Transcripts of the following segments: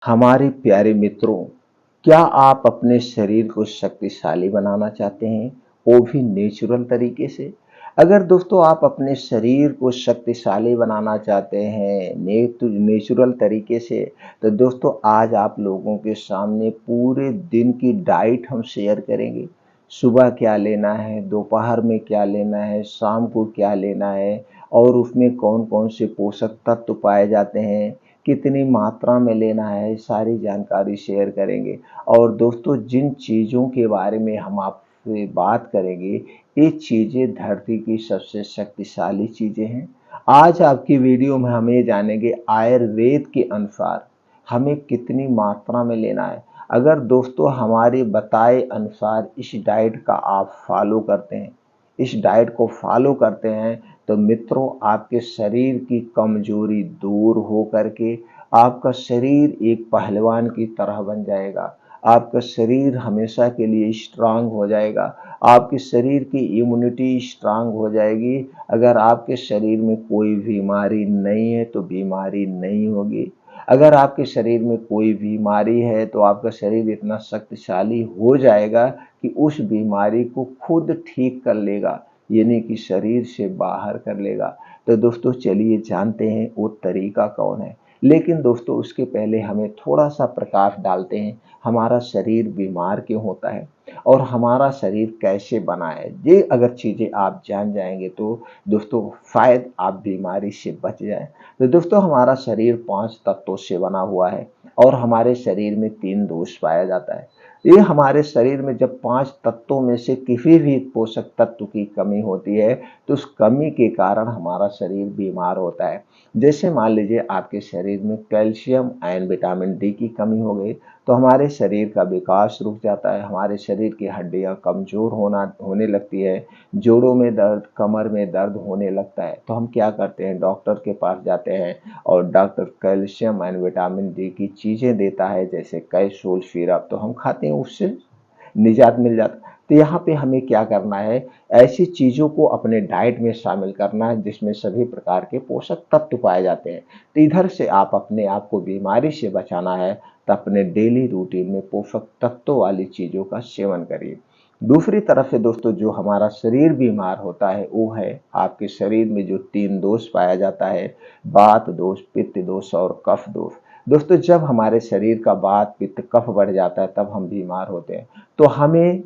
हमारे प्यारे मित्रों, क्या आप अपने शरीर को शक्तिशाली बनाना चाहते हैं, वो भी नेचुरल तरीके से? अगर दोस्तों आप अपने शरीर को शक्तिशाली बनाना चाहते हैं नेचुरल तरीके से, तो दोस्तों आज आप लोगों के सामने पूरे दिन की डाइट हम शेयर करेंगे। सुबह क्या लेना है, दोपहर में क्या लेना है, शाम को क्या लेना है और उसमें कौन-कौन से पोषक तत्व पाए जाते हैं, कितनी मात्रा में लेना है, सारी जानकारी शेयर करेंगे। और दोस्तों जिन चीज़ों के बारे में हम आपसे बात करेंगे, ये चीज़ें धरती की सबसे शक्तिशाली चीज़ें हैं। आज आपकी वीडियो में हम ये जानेंगे आयुर्वेद के अनुसार हमें कितनी मात्रा में लेना है। अगर दोस्तों हमारे बताए अनुसार इस डाइट का आप फॉलो करते हैं, इस डाइट को फॉलो करते हैं, तो मित्रों आपके शरीर की कमजोरी दूर हो करके आपका शरीर एक पहलवान की तरह बन जाएगा। आपका शरीर हमेशा के लिए स्ट्रांग हो जाएगा। आपके शरीर की इम्यूनिटी स्ट्रांग हो जाएगी। अगर आपके शरीर में कोई बीमारी नहीं है तो बीमारी नहीं होगी। अगर आपके शरीर में कोई बीमारी है तो आपका शरीर इतना शक्तिशाली हो जाएगा कि उस बीमारी को खुद ठीक कर लेगा, यानी कि शरीर से बाहर कर लेगा। तो दोस्तों चलिए जानते हैं वो तरीका कौन है। लेकिन दोस्तों उसके पहले हमें थोड़ा सा प्रकाश डालते हैं, हमारा शरीर बीमार क्यों होता है और हमारा शरीर कैसे बना है। ये अगर चीज़ें आप जान जाएंगे तो दोस्तों शायद आप बीमारी से बच जाएं। तो दोस्तों हमारा शरीर 5 तत्वों से बना हुआ है और हमारे शरीर में 3 दोष पाया जाता है। ये हमारे शरीर में जब 5 तत्वों में से किसी भी पोषक तत्व की कमी होती है तो उस कमी के कारण हमारा शरीर बीमार होता है। जैसे मान लीजिए आपके शरीर में कैल्शियम एंड विटामिन डी की कमी हो गई तो हमारे शरीर का विकास रुक जाता है, हमारे शरीर की हड्डियां कमजोर होने लगती है, जोड़ों में दर्द, कमर में दर्द होने लगता है। तो हम क्या करते हैं, डॉक्टर के पास जाते हैं और doctor calcium and vitamin D की चीज़ें देता है, जैसे कैप्सूल, सिरप, तो हम खाते हैं, उससे निजात मिल जाता है। तो यहाँ पे हमें क्या करना है, ऐसी चीज़ों को अपने डाइट में शामिल करना है जिसमें सभी प्रकार के पोषक तत्व पाए जाते हैं। तो इधर से आप अपने आप को बीमारी से बचाना है तो अपने डेली रूटीन में पोषक तत्वों वाली चीज़ों का सेवन करिए। दूसरी तरफ से दोस्तों जो हमारा शरीर बीमार होता है वो है आपके शरीर में जो 3 दोष पाया जाता है, वात दोष, पित्त दोष और कफ दोष। दोस्तों जब हमारे शरीर का वात, पित्त, कफ बढ़ जाता है तब हम बीमार होते हैं। तो हमें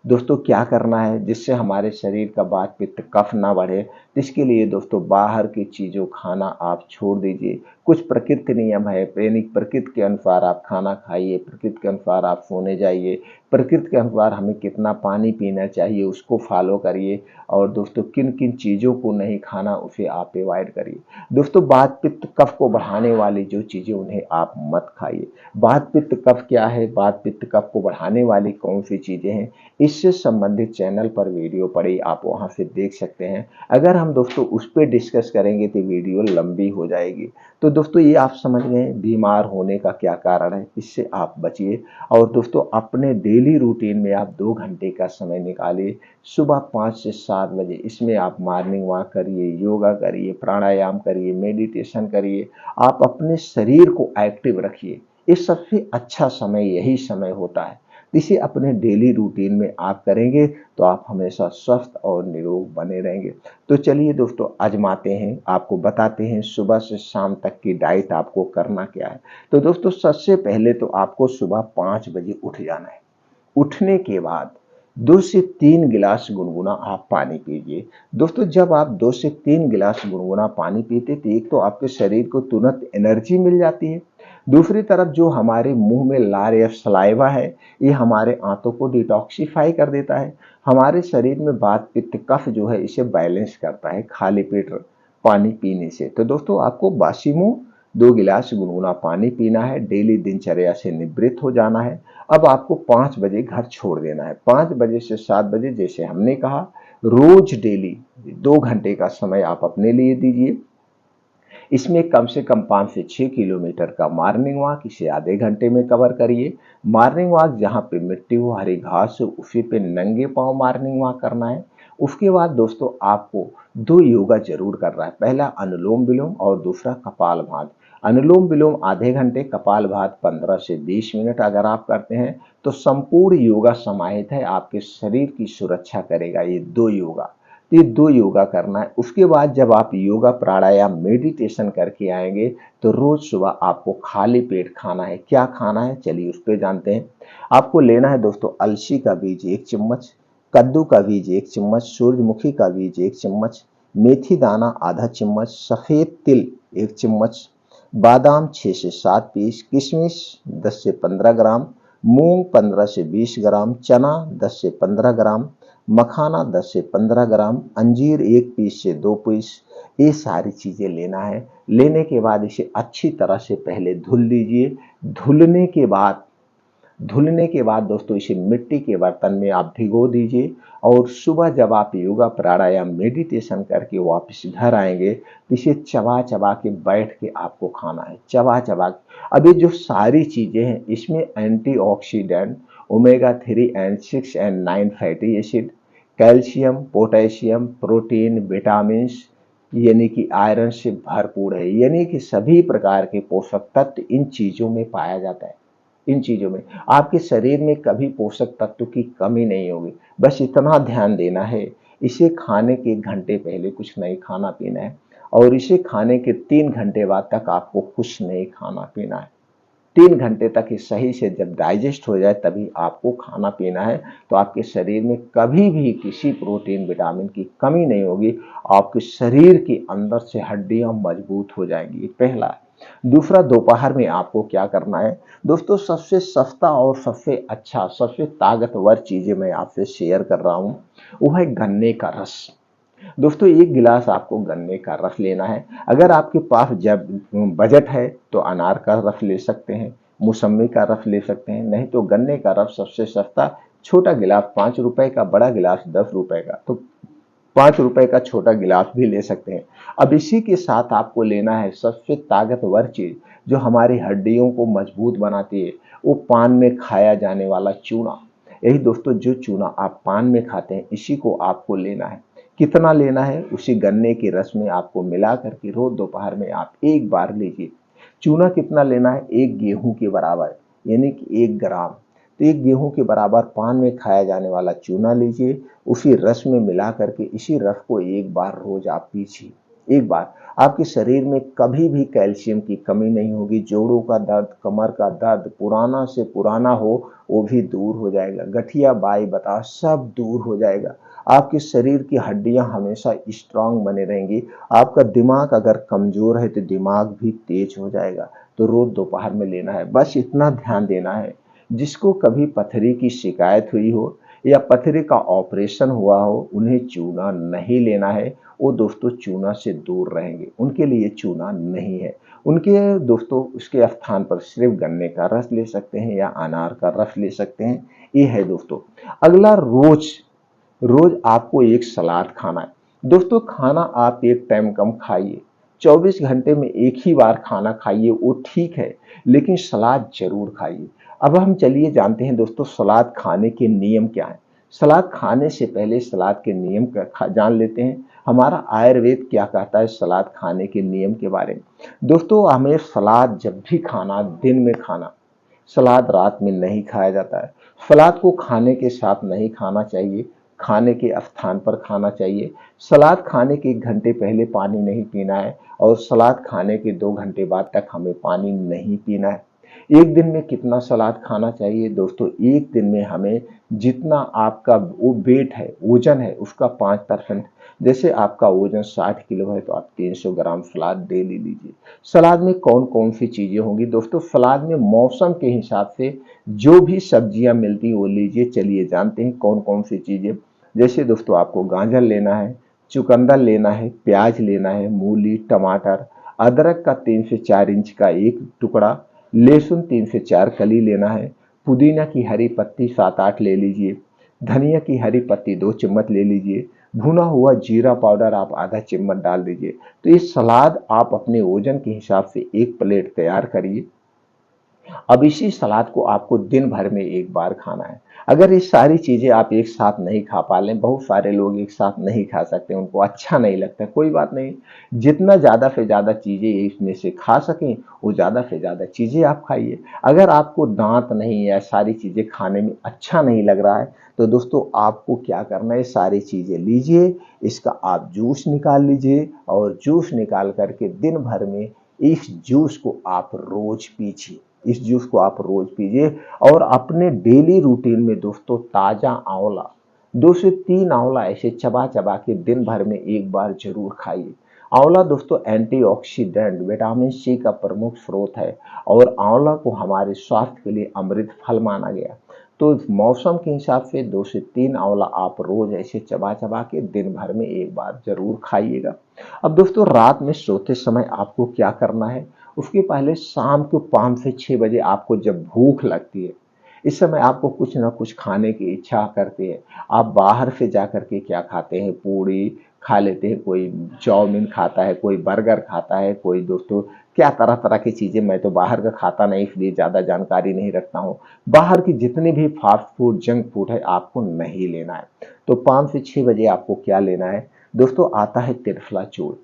दोस्तों क्या करना है जिससे हमारे शरीर का वात, पित्त, कफ ना बढ़े। तो इसके लिए दोस्तों बाहर की चीज़ों खाना आप छोड़ दीजिए। कुछ प्रकृति नियम है, यानी प्रकृति के अनुसार आप खाना खाइए, प्रकृति के अनुसार आप सोने जाइए, प्रकृति के अनुसार हमें कितना पानी पीना चाहिए उसको फॉलो करिए। और दोस्तों किन किन चीज़ों को नहीं खाना उसे आप अवॉइड करिए। दोस्तों वात, पित्त, कफ को बढ़ाने वाली जो चीज़ें उन्हें आप मत खाइए। वात, पित्त, कफ क्या है, वात, पित्त, कफ को बढ़ाने वाली कौन सी चीज़ें हैं, इससे संबंधित चैनल पर वीडियो पड़ी, आप वहां से देख सकते हैं। अगर हम दोस्तों उस पर डिस्कस करेंगे तो वीडियो लंबी हो जाएगी। तो दोस्तों ये आप समझ गए बीमार होने का क्या कारण है, इससे आप बचिए। और दोस्तों अपने डेली रूटीन में आप 2 घंटे का समय निकालिए, सुबह 5 से 7 बजे। इसमें आप मॉर्निंग वॉक करिए, योगा करिए, प्राणायाम करिए, मेडिटेशन करिए। आप अपने शरीर को एक्टिव रखिए। ये सबसे अच्छा समय यही समय होता है। इसे अपने डेली रूटीन में आप करेंगे तो आप हमेशा स्वस्थ और निरोग बने रहेंगे। तो चलिए दोस्तों आजमाते हैं, आपको बताते हैं सुबह से शाम तक की डाइट आपको करना क्या है। तो दोस्तों सबसे पहले तो आपको सुबह 5 बजे उठ जाना है। उठने के बाद 2 से 3 गिलास गुनगुना आप पानी पीजिए। दोस्तों जब आप 2 से 3 गिलास गुनगुना पानी पीते तो एक तो आपके शरीर को तुरंत एनर्जी मिल जाती है। दूसरी तरफ जो हमारे मुंह में लार या सलाइवा है, ये हमारे आंतों को डिटॉक्सिफाई कर देता है। हमारे शरीर में वात, पित्त, कफ जो है इसे बैलेंस करता है खाली पेट पानी पीने से। तो दोस्तों आपको बासी मुंह 2 गिलास गुनगुना पानी पीना है, डेली दिनचर्या से निवृत्त हो जाना है। अब आपको 5 बजे घर छोड़ देना है। 5 बजे से 7 बजे जैसे हमने कहा, रोज डेली 2 घंटे का समय आप अपने लिए दीजिए। इसमें कम से कम 5 से 6 किलोमीटर का मॉर्निंग वॉक, इसे आधे घंटे में कवर करिए। मॉर्निंग वॉक जहाँ पे मिट्टी हो, हरी घास हो, उसी पे नंगे पांव मॉर्निंग वॉक करना है। उसके बाद दोस्तों आपको 2 योगा जरूर करना है, पहला अनुलोम विलोम और दूसरा कपाल भाति। अनुलोम विलोम आधे घंटे, कपालभाति 15 से 20 मिनट अगर आप करते हैं तो संपूर्ण योगा समाहित है, आपके शरीर की सुरक्षा करेगा ये 2 योगा। तो ये 2 योगा करना है। उसके बाद जब आप योगा प्राणायाम मेडिटेशन करके आएंगे तो रोज सुबह आपको खाली पेट खाना है। क्या खाना है चलिए उस पर जानते हैं। आपको लेना है दोस्तों अलसी का बीज 1 चम्मच, कद्दू का बीज 1 चम्मच, सूरजमुखी का बीज 1 चम्मच, मेथी दाना आधा चम्मच, सफेद तिल 1 चम्मच, बादाम 6 से 7 पीस, किशमिश 10 से 15 ग्राम, मूंग 15 से 20 ग्राम, चना 10 से 15 ग्राम, मखाना 10 से 15 ग्राम, अंजीर 1 पीस से 2 पीस। ये सारी चीजें लेना है। लेने के बाद इसे अच्छी तरह से पहले धुल लीजिए। धुलने के बाद दोस्तों इसे मिट्टी के बर्तन में आप भिगो दीजिए और सुबह जब आप योगा प्राणायाम मेडिटेशन करके वापस घर आएंगे तो इसे चबा चबा के बैठ के आपको खाना है, चबा चबा के। अब ये जो सारी चीजें हैं इसमें antioxidant, omega 3 and 6 and 9 fatty acid, calcium, potassium, protein, vitamin यानी कि आयरन से भरपूर है। यानी कि सभी प्रकार के पोषक तत्व इन चीजों में पाया जाता है। इन चीजों में आपके शरीर में कभी पोषक तत्व की कमी नहीं होगी। बस इतना ध्यान देना है, इसे खाने के 1 घंटे पहले कुछ नहीं खाना पीना है और इसे खाने के 3 घंटे बाद तक आपको कुछ नहीं खाना पीना है। 3 घंटे तक ये सही से जब डाइजेस्ट हो जाए तभी आपको खाना पीना है। तो आपके शरीर में कभी भी किसी प्रोटीन विटामिन की कमी नहीं होगी। आपके शरीर के अंदर से हड्डियां मजबूत हो जाएंगी, पहला है। दूसरा, दोपहर में आपको क्या करना है दोस्तों, सबसे सस्ता और सबसे अच्छा, सबसे ताकतवर चीजें मैं आपसे शेयर कर रहा हूं, वो है गन्ने का रस। दोस्तों 1 गिलास आपको गन्ने का रस लेना है। अगर आपके पास जब बजट है तो अनार का रस ले सकते हैं, मौसम्मी का रस ले सकते हैं, नहीं तो गन्ने का रस सबसे सस्ता। छोटा गिलास 5 रुपए का, बड़ा गिलास 10 रुपए का, तो 5 रुपए का छोटा गिलास भी ले सकते हैं। अब इसी के साथ आपको लेना है सबसे ताकतवर चीज जो हमारी हड्डियों को मजबूत बनाती है, वो पान में खाया जाने वाला चूना। यही दोस्तों जो चूना आप पान में खाते हैं इसी को आपको लेना है। कितना लेना है, उसी गन्ने के रस में आपको मिला करके रोज दोपहर में आप 1 बार लीजिए। चूना कितना लेना है, 1 गेहूं के बराबर, यानी कि 1 ग्राम। तो 1 गेहूं के बराबर पान में खाया जाने वाला चूना लीजिए, उसी रस में मिला करके इसी रस को 1 बार रोज आप पीजिए। 1 बार आपके शरीर में कभी भी कैल्शियम की कमी नहीं होगी। जोड़ों का दर्द, कमर का दर्द पुराना से पुराना हो वो भी दूर हो जाएगा। गठिया, बाई बताओ सब दूर हो जाएगा। आपके शरीर की हड्डियां हमेशा स्ट्रांग बने रहेंगी। आपका दिमाग अगर कमजोर है तो दिमाग भी तेज हो जाएगा। तो रोज दोपहर में लेना है। बस इतना ध्यान देना है, जिसको कभी पथरी की शिकायत हुई हो या पथरी का ऑपरेशन हुआ हो उन्हें चूना नहीं लेना है। वो दोस्तों चूना से दूर रहेंगे, उनके लिए चूना नहीं है। उनके दोस्तों उसके स्थान पर सिर्फ गन्ने का रस ले सकते हैं या अनार का रस ले सकते हैं। ये है दोस्तों। अगला, रोज रोज आपको एक सलाद खाना है। दोस्तों खाना आप एक टाइम कम खाइए, 24 घंटे में एक ही बार खाना खाइए वो ठीक है, लेकिन सलाद जरूर खाइए। अब हम चलिए जानते हैं दोस्तों सलाद खाने के नियम क्या है। सलाद खाने से पहले सलाद के नियम जान लेते हैं। हमारा आयुर्वेद क्या कहता है सलाद खाने के नियम के बारे में। दोस्तों हमें सलाद जब भी खाना, दिन में खाना, सलाद रात में नहीं खाया जाता है। सलाद को खाने के साथ नहीं खाना चाहिए, खाने के स्थान पर खाना चाहिए। सलाद खाने के 1 घंटे पहले पानी नहीं पीना है और सलाद खाने के 2 घंटे बाद तक हमें पानी नहीं पीना है। एक दिन में कितना सलाद खाना चाहिए दोस्तों, एक दिन में हमें जितना आपका वो वेट है, वजन है उसका 5%। जैसे आपका वजन 60 किलो है तो आप 300 ग्राम सलाद डेली लीजिए। सलाद में कौन कौन सी चीजें होंगी दोस्तों, सलाद में मौसम के हिसाब से जो भी सब्जियां मिलती वो लीजिए। चलिए जानते हैं कौन कौन सी चीजें। जैसे दोस्तों आपको गाजर लेना है, चुकंदर लेना है, प्याज लेना है, मूली, टमाटर, अदरक का 3 से 4 इंच का एक टुकड़ा, लहसुन 3 से 4 कली लेना है, पुदीना की हरी पत्ती 7-8 ले लीजिए, धनिया की हरी पत्ती 2 चम्मच ले लीजिए, भुना हुआ जीरा पाउडर आप आधा चम्मच डाल दीजिए। तो ये सलाद आप अपने वजन के हिसाब से 1 प्लेट तैयार करिए। अब इसी सलाद को आपको दिन भर में एक बार खाना है। अगर ये सारी चीजें आप एक साथ नहीं खा पा लें, बहुत सारे लोग एक साथ नहीं खा सकते, उनको अच्छा नहीं लगता, कोई बात नहीं। जितना ज्यादा से ज्यादा चीजें इसमें से खा सकें, वो ज्यादा से ज्यादा चीजें आप खाइए। अगर आपको दांत नहीं है, सारी चीजें खाने में अच्छा नहीं लग रहा है, तो दोस्तों आपको क्या करना है, सारी चीजें लीजिए, इसका आप जूस निकाल लीजिए, और जूस निकाल करके दिन भर में इस जूस को आप रोज पीजिए। इस जूस को आप रोज पीजिए, और अपने डेली रूटीन में दोस्तों ताजा आंवला, 2 से 3 आंवला ऐसे चबा चबा के दिन भर में एक बार जरूर खाइए। आंवला दोस्तों एंटीऑक्सीडेंट विटामिन सी का प्रमुख स्रोत है, और आंवला को हमारे स्वास्थ्य के लिए अमृत फल माना गया। तो मौसम के हिसाब से 2 से 3 आंवला आप रोज ऐसे चबा चबा के दिन भर में एक बार जरूर खाइएगा। अब दोस्तों रात में सोते समय आपको क्या करना है, उसके पहले शाम को 5 से 6 बजे आपको जब भूख लगती है, इस समय आपको कुछ ना कुछ खाने की इच्छा करती है। आप बाहर से जा करके क्या खाते हैं, पूड़ी खा लेते हैं, कोई चाउमीन खाता है, कोई बर्गर खाता है, कोई दोस्तों क्या तरह तरह की चीजें। मैं तो बाहर का खाता नहीं, इसलिए ज्यादा जानकारी नहीं रखता हूँ। बाहर की जितनी भी फास्ट फूड जंक फूड है आपको नहीं लेना है। तो 5 से 6 बजे आपको क्या लेना है दोस्तों, आता है त्रिफला चूर्ण।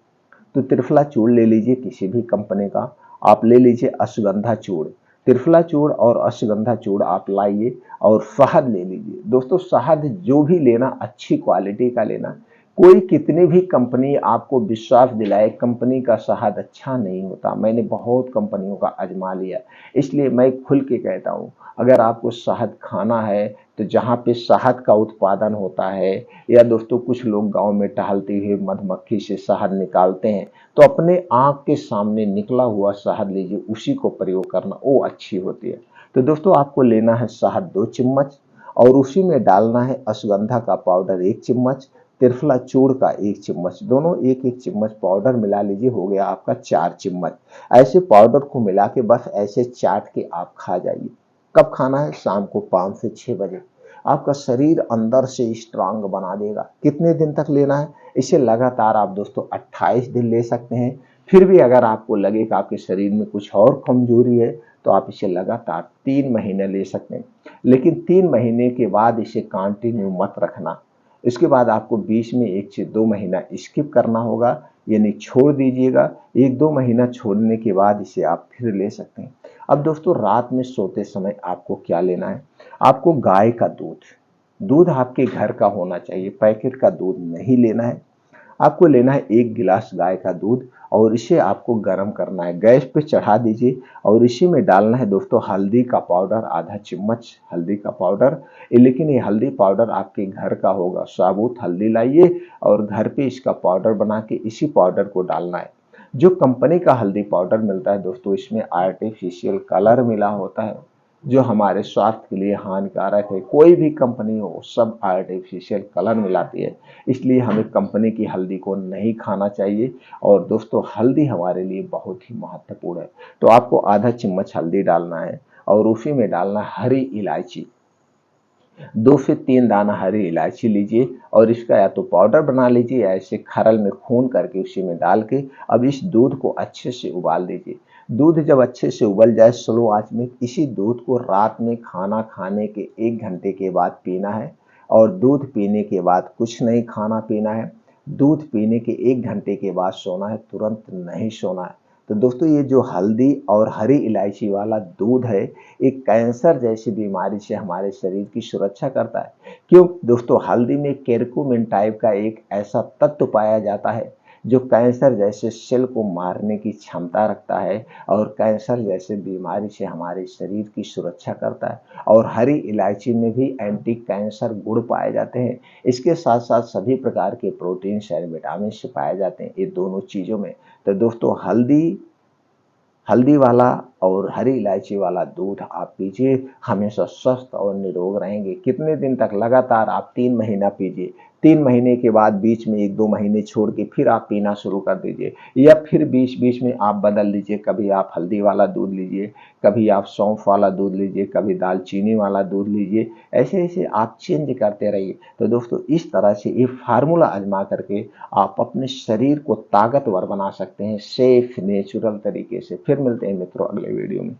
तो त्रिफला चूर्ण ले लीजिए किसी भी कंपनी का। आप ले लीजिए अश्वगंधा चूर्ण, त्रिफला चूर्ण और अश्वगंधा चूर्ण आप लाइए, और शहद ले लीजिए। दोस्तों शहद जो भी लेना अच्छी क्वालिटी का लेना। कोई कितनी भी कंपनी आपको विश्वास दिलाए, कंपनी का शहद अच्छा नहीं होता। मैंने बहुत कंपनियों का आजमा लिया, इसलिए मैं खुल के कहता हूँ, अगर आपको शहद खाना है तो जहाँ पे शहद का उत्पादन होता है, या दोस्तों कुछ लोग गांव में टहलते हुए मधुमक्खी से शहद निकालते हैं, तो अपने आंख के सामने निकला हुआ शहद लीजिए, उसी को प्रयोग करना, वो अच्छी होती है। तो दोस्तों आपको लेना है शहद 2 चम्मच, और उसी में डालना है अश्वगंधा का पाउडर 1 चम्मच, त्रिफला चूर्ण का 1 चम्मच, दोनों एक एक चम्मच पाउडर मिला लीजिए, हो गया आपका 4 चम्मच। ऐसे पाउडर को मिला के बस ऐसे चाट के आप खा जाइए। कब खाना है, शाम को 5 से 6 बजे। आपका शरीर अंदर से स्ट्रांग बना देगा। कितने दिन तक लेना है, इसे लगातार आप दोस्तों 28 दिन ले सकते हैं। फिर भी अगर आपको लगे कि आपके शरीर में कुछ और कमजोरी है, तो आप इसे लगातार 3 महीने ले सकते हैं। लेकिन 3 महीने के बाद इसे कंटिन्यू मत रखना। इसके बाद आपको बीच में 1 से 2 महीना स्किप करना होगा, यानी छोड़ दीजिएगा। 1-2 महीना छोड़ने के बाद इसे आप फिर ले सकते हैं। अब दोस्तों रात में सोते समय आपको क्या लेना है, आपको गाय का दूध, दूध आपके घर का होना चाहिए, पैकेट का दूध नहीं लेना है। आपको लेना है 1 गिलास गाय का दूध, और इसे आपको गर्म करना है, गैस पे चढ़ा दीजिए, और इसी में डालना है दोस्तों हल्दी का पाउडर, आधा चम्मच हल्दी का पाउडर। लेकिन ये हल्दी पाउडर आपके घर का होगा, साबुत हल्दी लाइए, और घर पे इसका पाउडर बना के इसी पाउडर को डालना है। जो कंपनी का हल्दी पाउडर मिलता है दोस्तों, इसमें आर्टिफिशियल कलर मिला होता है, जो हमारे स्वास्थ्य के लिए हानिकारक है। कोई भी कंपनी हो, सब आर्टिफिशियल कलर मिलाती है, इसलिए हमें कंपनी की हल्दी को नहीं खाना चाहिए। और दोस्तों हल्दी हमारे लिए बहुत ही महत्वपूर्ण है। तो आपको आधा चम्मच हल्दी डालना है, और उसी में डालना हरी इलायची, 2 से 3 दाना हरी इलायची लीजिए, और इसका या तो पाउडर बना लीजिए, या ऐसे खरल में खून करके उसी में डाल के अब इस दूध को अच्छे से उबाल दीजिए। दूध जब अच्छे से उबल जाए स्लो आंच में, इसी दूध को रात में खाना खाने के 1 घंटे के बाद पीना है। और दूध पीने के बाद कुछ नहीं खाना पीना है। दूध पीने के 1 घंटे के बाद सोना है, तुरंत नहीं सोना है। तो दोस्तों ये जो हल्दी और हरी इलायची वाला दूध है, एक कैंसर जैसी बीमारी से हमारे शरीर की सुरक्षा करता है। क्यों दोस्तों, हल्दी में केरकुमिन टाइप का एक ऐसा तत्व पाया जाता है, जो कैंसर जैसे सेल को मारने की क्षमता रखता है, और कैंसर जैसे बीमारी से हमारे शरीर की सुरक्षा करता है। और हरी इलायची में भी एंटी कैंसर गुण पाए जाते हैं। इसके साथ साथ सभी प्रकार के प्रोटीन और विटामिन पाए जाते हैं ये दोनों चीजों में। तो दोस्तों हल्दी वाला और हरी इलायची वाला दूध आप पीजिए, हमेशा स्वस्थ और निरोग रहेंगे। कितने दिन तक, लगातार आप 3 महीना पीजिए। 3 महीने के बाद बीच में 1-2 महीने छोड़ के फिर आप पीना शुरू कर दीजिए, या फिर बीच बीच में आप बदल लीजिए। कभी आप हल्दी वाला दूध लीजिए, कभी आप सौंफ वाला दूध लीजिए, कभी दालचीनी वाला दूध लीजिए। ऐसे ऐसे आप चेंज करते रहिए। तो दोस्तों इस तरह से ये फार्मूला आजमा करके आप अपने शरीर को ताकतवर बना सकते हैं, सेफ नेचुरल तरीके से। फिर मिलते हैं मित्रों अगले वीडियो में।